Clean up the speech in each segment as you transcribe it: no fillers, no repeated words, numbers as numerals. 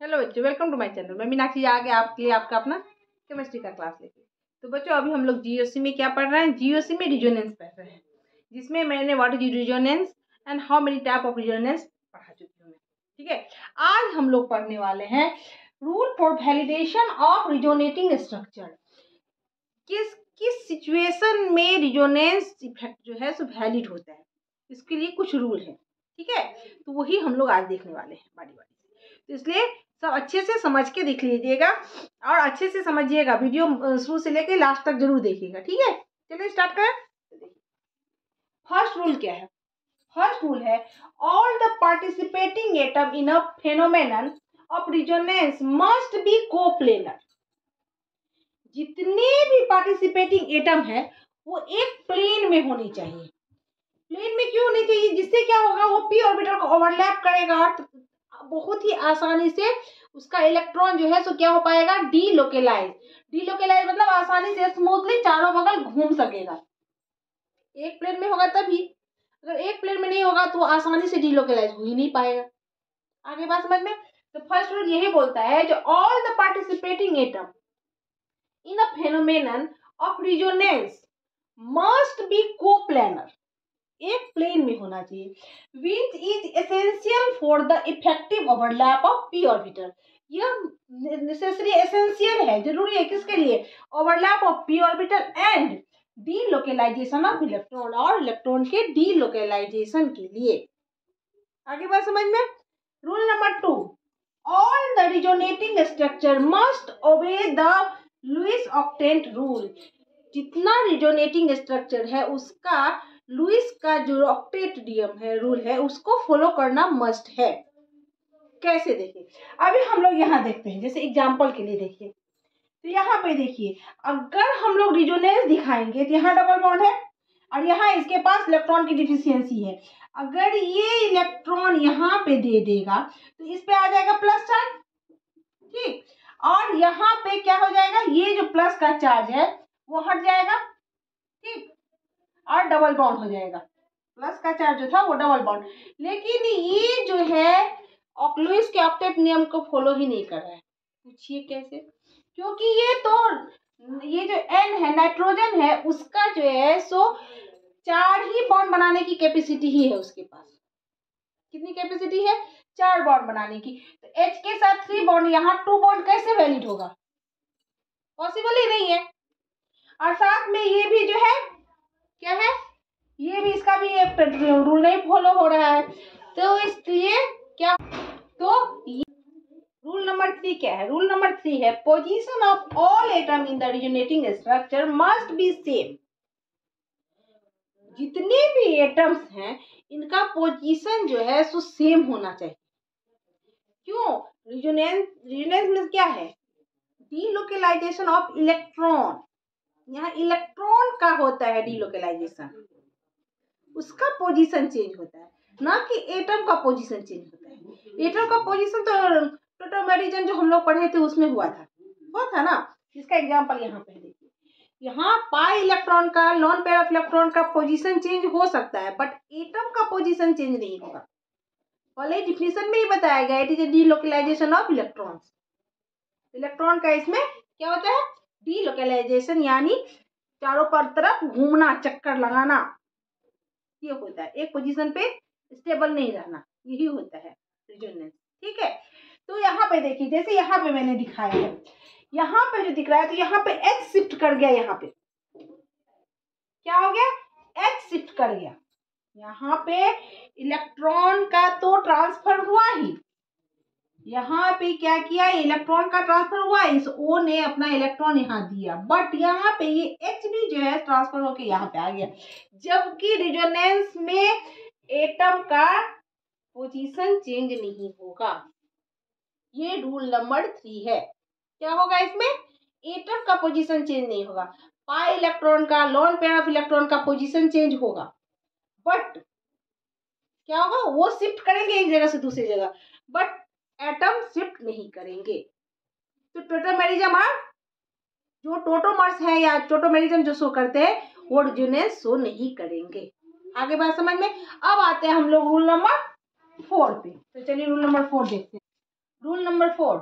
Hello बच्चों, welcome to my channel. मैं मीनाक्षी आ गया आपके लिए आपका अपना केमिस्ट्री का क्लास लेके। तो बच्चों अभी हम लोग जीओसी में क्या पढ़ रहे हैं? जीओसी में रिजोनेंस पढ़ रहे हैं, जिसमें मैंने what is resonance and how many type of resonance पढ़ा चुकी हूँ। ठीक है, आज हम लोग पढ़ने वाले हैं rule for validation of resonating structure. किस किस सिचुएशन में रिजोनेंस इफेक्ट जो है सो वैलिड होता है, इसके लिए कुछ रूल है। ठीक है, तो वही हम लोग आज देखने वाले हैं बारी बारी से। तो इसलिए सब अच्छे से समझ के देख लीजिएगा और अच्छे से समझिएगा। वीडियो शुरू से लेके लास्ट तक जरूर देखिएगा। ठीक है, चलिए स्टार्ट करें। फर्स्ट रूल क्या है? फर्स्ट रूल है all the participating atom in a phenomenon of resonance must be coplanar. जितने भी पार्टिसिपेटिंग एटम है वो एक प्लेन में होनी चाहिए। प्लेन में क्यों होनी चाहिए? जिससे क्या होगा, वो पी ऑर्बिटल को ओवरलैप करेगा और बहुत ही आसानी से उसका इलेक्ट्रॉन जो है सो क्या हो पाएगा, डीलोकेलाइज। डीलोकेलाइज मतलब आसानी से स्मूथली चारों बगल घूम सकेगा। एक प्लेन में होगा तभी, अगर एक प्लेन में नहीं होगा तो आसानी से डीलोकेलाइज हो ही नहीं पाएगा। आगे बात समझ में? तो फर्स्ट रूल यही बोलता है जो all the participating atom in a phenomenon of resonance must be coplanar. एक प्लेन में होना चाहिए, which is essential for the effective overlap of p orbital. यह नेसेसरी एसेंशियल है, जरूरी है किसके लिए? Overlap of p orbital and delocalization of electron, और इलेक्ट्रॉन के डीलोकेलाइजेशन के लिए। आगे बात समझ में? Rule number 2, all the resonating structure must obey the Lewis octet rule. जितना रिजोनेटिंग स्ट्रक्चर है उसका लुईस का जो ऑक्टेट नियम है, रूल है, उसको फॉलो करना मस्ट है। कैसे? देखिए, अभी हम लोग यहाँ देखते हैं, जैसे एग्जांपल के लिए देखिए। तो यहाँ पे देखिए, अगर हम लोग रिजोनेंस दिखाएंगे तो यहाँ डबल बॉन्ड है और यहाँ इसके पास इलेक्ट्रॉन की डिफिशियंसी है। अगर ये इलेक्ट्रॉन यहाँ पे दे देगा तो इस पे आ जाएगा प्लस चार्ज। ठीक, और यहाँ पे क्या हो जाएगा, ये जो प्लस का चार्ज है वो हट जाएगा। ठीक, और डबल बॉन्ड हो जाएगा। प्लस का चार्ज जो था वो डबल बॉन्ड, लेकिन ये जो है लुईस के ऑक्टेट नियम को फॉलो ही नहीं कर रहा है। पूछिए कैसे? क्योंकि ये जो एन है, नाइट्रोजन है, उसका जो है सो 4 ही बॉन्ड बनाने की कैपेसिटी ही है उसके पास। कितनी कैपेसिटी है? 4 बॉन्ड बनाने की। तो H के साथ 3 बॉन्ड, यहाँ 2 बॉन्ड कैसे वैलिड होगा? पॉसिबल ही नहीं है। और साथ में ये भी जो है क्या है, ये भी, इसका भी एक रूल नहीं फॉलो हो रहा है। तो इसलिए क्या, तो रूल नंबर 3 क्या है? रूल नंबर 3 है position of all atom in the resonating structure must be same. जितने भी एटम्स हैं इनका पोजीशन जो है सो सेम होना चाहिए। क्यों? रिजोनेंस में क्या है? Delocalisation of electron. यहाँ इलेक्ट्रॉन का होता है डीलोकेलाइजेशन, उसका पोजीशन चेंज होता है, ना कि एटम का पोजीशन चेंज होता है। एटम का पोजीशन तो टोटोमेरिजम जो हम लोग पढ़े थे उसमें हुआ था ना। इसका एग्जांपल यहाँ पे देखिए, यहाँ पाई इलेक्ट्रॉन का, लॉन पेयर ऑफ इलेक्ट्रॉन का पोजीशन चेंज हो सकता है, बट एटम का पोजीशन चेंज नहीं होगा। पहले डिफिनेशन में ही बताया गया, it is delocalisation of electrons. Electron का इसमें क्या होता है? डीलोकेलाइजेशन, यानी चारों पर तरफ घूमना, चक्कर लगाना, ये होता है। एक पोजीशन पे स्टेबल नहीं रहना, यही होता है रिजोनेंस। ठीक है, तो यहाँ पे देखिए, जैसे यहाँ पे मैंने दिखाया है, यहाँ पे जो दिख रहा है, तो यहाँ पे H शिफ्ट कर गया। यहाँ पे क्या हो गया? H शिफ्ट कर गया। यहाँ पे इलेक्ट्रॉन का तो ट्रांसफर हुआ ही, यहाँ पे क्या किया, इलेक्ट्रॉन का ट्रांसफर हुआ, इस O ने अपना इलेक्ट्रॉन यहाँ दिया, बट यहाँ पे ये H भी जो है ट्रांसफर होके यहाँ पे आ गया। जबकि रिजोनेंस में एटम का पोजीशन चेंज नहीं होगा। ये रूल नंबर 3 है। क्या होगा इसमें? एटम का पोजीशन चेंज नहीं होगा। पाई इलेक्ट्रॉन का, लॉन पेयर ऑफ इलेक्ट्रॉन का पोजीशन चेंज होगा, बट क्या होगा, वो शिफ्ट करेंगे एक जगह से दूसरी जगह, बट एटम शिफ्ट नहीं करेंगे। तो टोटोमेरिज्म और जो टोटोमर्स है या टोटोमेरिज्म जो शो करते हैं वो रिजोनेंस शो नहीं करेंगे। आगे बात समझ में? अब आते हैं हम लोग रूल नंबर 4 पे। तो चलिए रूल नंबर 4 देखते हैं। Rule number 4,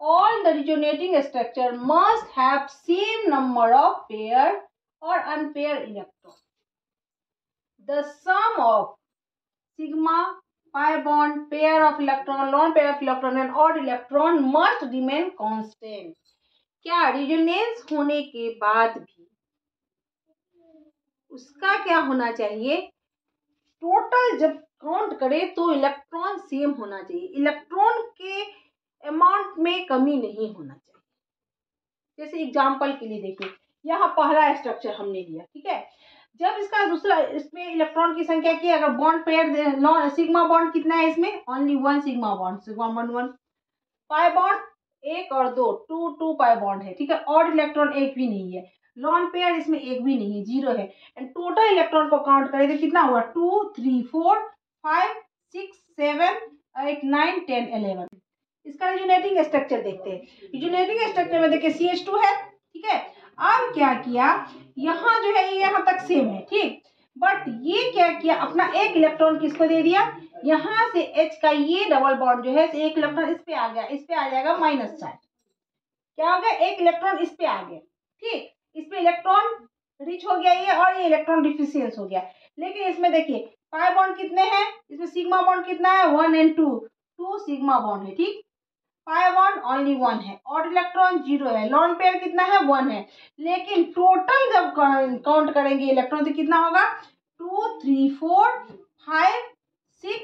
all the resonating structure must have same number of pair or unpair electron. The sum of sigma pi bond, pair of electron, lone pair of electron and odd electron must remain constant. क्या resonance होने के बाद भी उसका क्या होना चाहिए, total जब काउंट करे तो इलेक्ट्रॉन सेम होना चाहिए, इलेक्ट्रॉन के अमाउंट में कमी नहीं होना चाहिए। जैसे एग्जांपल के लिए देखिए, यहाँ पहला स्ट्रक्चर हमने लिया, ठीक है, जब इसका दूसरा, इसमें इलेक्ट्रॉन की संख्या की अगर बॉन्ड पेयर सिग्मा बॉन्ड कितना है, इसमें only 1 sigma bond, sigma bond 1, pi bond 1 और 2, 2 पाई बॉन्ड है, ठीक है, ऑड इलेक्ट्रॉन एक भी नहीं है, लॉन पेयर इसमें एक भी नहीं है, 0 है, एंड टोटल इलेक्ट्रॉन को काउंट करें तो कितना हुआ, 2 3 4 5 6 7 8 9 10 11। इसका रिजोनेटिंग स्ट्रक्चर देखते हैं। रिजोनेटिंग स्ट्रक्चर में देखिए CH2 है, ठीक है, अब क्या किया, यहाँ जो है ये यहाँ तक सेम है, ठीक, बट ये क्या किया, अपना एक इलेक्ट्रॉन किसको दे दिया, यहाँ से H का ये डबल बॉन्ड जो है एक इलेक्ट्रॉन इस पे आ गया, इस पे आ जाएगा माइनस चार्ज, क्या हो गया, एक इलेक्ट्रॉन इस पे आ गया, ठीक, इस पे इलेक्ट्रॉन रिच हो गया ये, और ये इलेक्ट्रॉन डिफिशियंस हो गया। लेकिन इसमें देखिए पाई बॉन्ड कितने हैं, इसमें सिग्मा बॉन्ड कितना है, 1 और 2, 2 सिग्मा बॉन्ड है, ठीक, पाई बॉन्ड ओनली 1 है, ऑड इलेक्ट्रॉन 0 है, लॉन पेयर कितना है, 1 है, लेकिन टोटल जब काउंट करेंगे इलेक्ट्रॉन तो कितना होगा, 2 3 4 5 6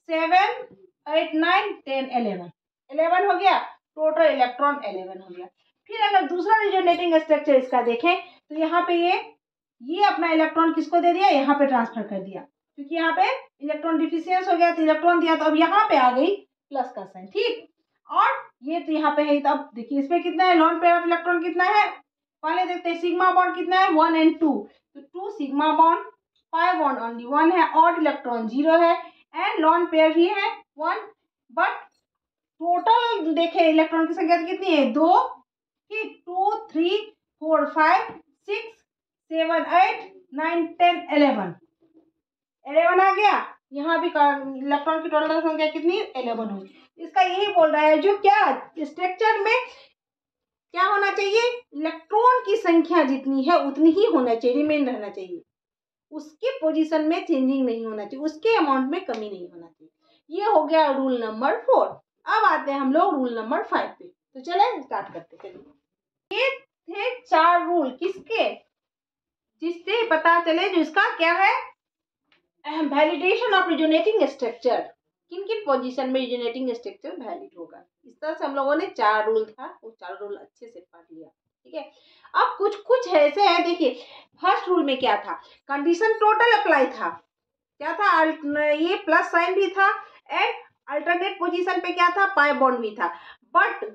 7 8 9 10 11, 11 हो गया, टोटल इलेक्ट्रॉन 11 हो गया। फिर अगर दूसरा रिजोनेटिंग स्ट्रक्चर इसका देखें तो यहाँ पे ये अपना इलेक्ट्रॉन किसको दे दिया, यहाँ पे ट्रांसफर कर दिया, क्योंकि यहाँ पे इलेक्ट्रॉन डिफिशियंस हो गया तो इलेक्ट्रॉन दिया, तो अब यहाँ पे आ गई प्लस का साइन, ठीक, और ये तो यहाँ पे है, तो अब देखिए इसमें कितना है, लॉन पेयर ऑफ इलेक्ट्रॉन कितना है, पहले देखते हैं सिग्मा बॉन्ड कितना है, 1 और 2, तो 2 sigma bond, pi bond only 1 है, ऑड इलेक्ट्रॉन 0 है, एंड लॉन पेयर भी है 1, बट टोटल देखें इलेक्ट्रॉन की संख्या कितनी है, 2, ठीक, 2 3 4 5 6 7 8 9 10 11, 11 आ गया, यहाँ भी इलेक्ट्रॉन की टोटल संख्या कितनी, 11 होगी। इसका यही बोल रहा है जो क्या स्ट्रक्चर में क्या होना चाहिए, इलेक्ट्रॉन की संख्या जितनी है उतनी ही होना चाहिए, रिमेन रहना चाहिए, उसके पोजीशन में चेंजिंग नहीं होना चाहिए, उसके अमाउंट में कमी नहीं होना चाहिए। ये हो गया रूल नंबर 4। अब आते हैं हम लोग रूल नंबर 5 पे, तो चले स्टार्ट करते हैं। ये थे 4 रूल, किसके, जिससे पता चले जो इसका क्या है, वैलिडेशन ऑफ रिजोनेटिंग स्ट्रक्चर, किन किन पोजीशन में रिजोनेटिंग स्ट्रक्चर वैलिड होगा। इस तरह से हम लोगों ने 4 रूल था, वो 4 रूल अच्छे से पढ़ लिया, ठीक है। अब कुछ कुछ ऐसे है, देखिए फर्स्ट रूल में क्या था, कंडीशन टोटल अप्लाई था, क्या था, ये प्लस साइन भी था, एंड अल्टरनेट पोजीशन पे क्या था, पाई बॉन्ड भी था, बट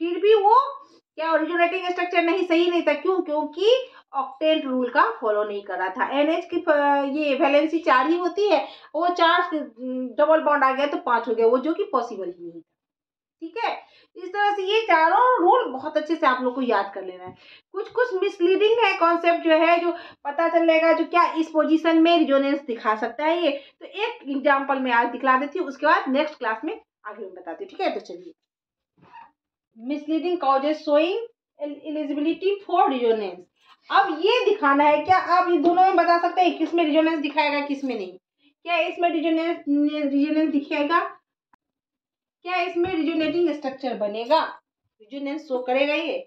फिर भी वो क्या ओरिजिनेटिंग स्ट्रक्चर नहीं, सही नहीं था, क्यों, क्योंकि ऑक्टेंट रूल का फॉलो नहीं कर रहा था। NH की ये वैलेंसी 4 ही होती है, वो 4 डबल बॉन्ड आ गया तो 5 हो गया, वो जो कि पॉसिबल ही नहीं था, ठीक है। इस तरह से ये चारों रूल बहुत अच्छे से आप लोग को याद कर लेना है। कुछ कुछ मिसलीडिंग है कॉन्सेप्ट जो है, जो पता चलेगा जो क्या इस पोजीशन में रिजोनेंस दिखा सकता है, ये तो एक एग्जांपल में आज दिखला देती हूँ, उसके बाद नेक्स्ट क्लास में आगे मैं बताती हूँ, ठीक है। तो चलिए, misleading causes showing eligibility for resonance. अब ये दिखाना है क्या आप ये दोनों में बता सकते हैं किस में रिजोनेंस दिखाएगा किस में नहीं, क्या इसमें रिजोनेंस दिखेगा, क्या इसमें रिजोनेटिंग स्ट्रक्चर बनेगा, रिजोनेंस शो करेगा ये,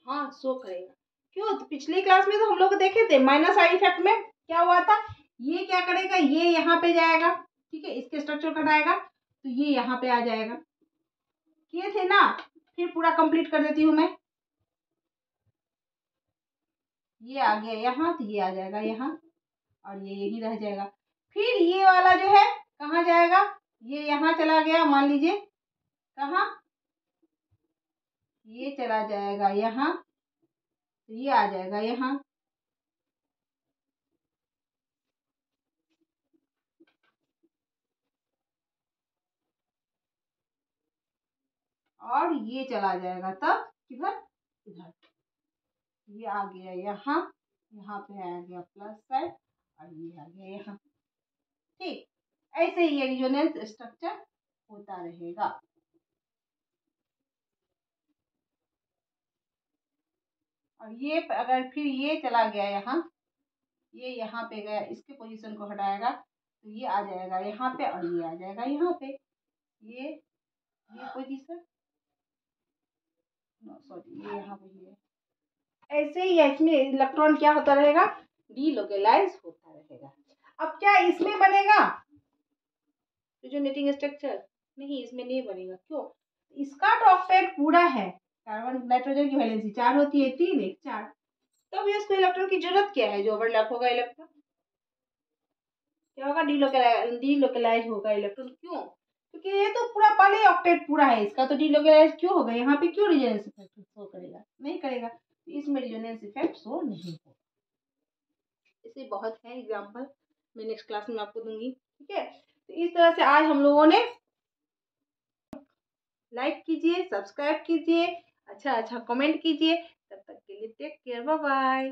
हाँ शो करेगा। क्यों, तो पिछली क्लास में तो हम लोग देखे थे माइनस साइड इफेक्ट में क्या हुआ था, ये क्या करेगा, ये यहाँ पे जाएगा, ठीक है, इसके स्ट्रक्चर घटाएगा तो ये यहाँ पे आ जाएगा, किए थे ना। फिर पूरा कंप्लीट कर देती हूँ मैं, ये आ गया यहाँ तो ये आ जाएगा यहाँ, और ये यही रह जाएगा। फिर ये वाला जो है कहाँ जाएगा, ये यहाँ चला गया, मान लीजिए कहाँ, ये चला जाएगा यहाँ, तो ये आ जाएगा यहाँ, और ये चला जाएगा तब किधर, इधर, ये आ गया यहाँ, यहाँ पे आ गया प्लस साइड, और ये आ गया यहाँ, ठीक। ऐसे ये रिजोनेंस स्ट्रक्चर होता रहेगा। और ये अगर फिर ये चला गया यहाँ, ये यहाँ पे गया, इसके पोजीशन को हटाएगा तो ये आ जाएगा यहाँ पे और ये आ जाएगा यहाँ पे, ये पोजीशन, सॉरी ये यहाँ पे है। ऐसे ही इसमें इलेक्ट्रॉन क्या होता रहेगा, डीलोकेलाइज होता रहेगा। अब क्या इसमें बनेगा रिजोनेटिंग स्ट्रक्चर? नहीं, इसमें नहीं बनेगा। क्यों? इसका तो ऑक्टेट पूरा है, कार्बन नाइट्रोजन की वैलेंसी 4 होती है, 3 1 4, तब ये उसको इलेक्ट्रॉन की जरूरत क्या है? जो ओवरलैप होगा इलेक्ट्रॉन क्या होगा, डीलोकेलाइज होगा इलेक्ट्रॉन। क्यों? क्योंकि ये तो पूरा पहले ऑक्टेट पूरा है इसका, तो डीलोकेलाइज क्यों होगा? यहाँ पे क्यों रिजोनेंस इफेक्ट शो करेगा? नहीं करेगा, इसमें रिजोनेंस इफेक्ट शो नहीं होगा। इसे बहुत है एग्जाम्पल, मैं नेक्स्ट क्लास में आपको दूंगी। ठीक है, तो इस तरह से आज हम लोगों ने, लाइक कीजिए, सब्सक्राइब कीजिए, अच्छा कमेंट कीजिए। तब तक के लिए टेक केयर, बाय बाय।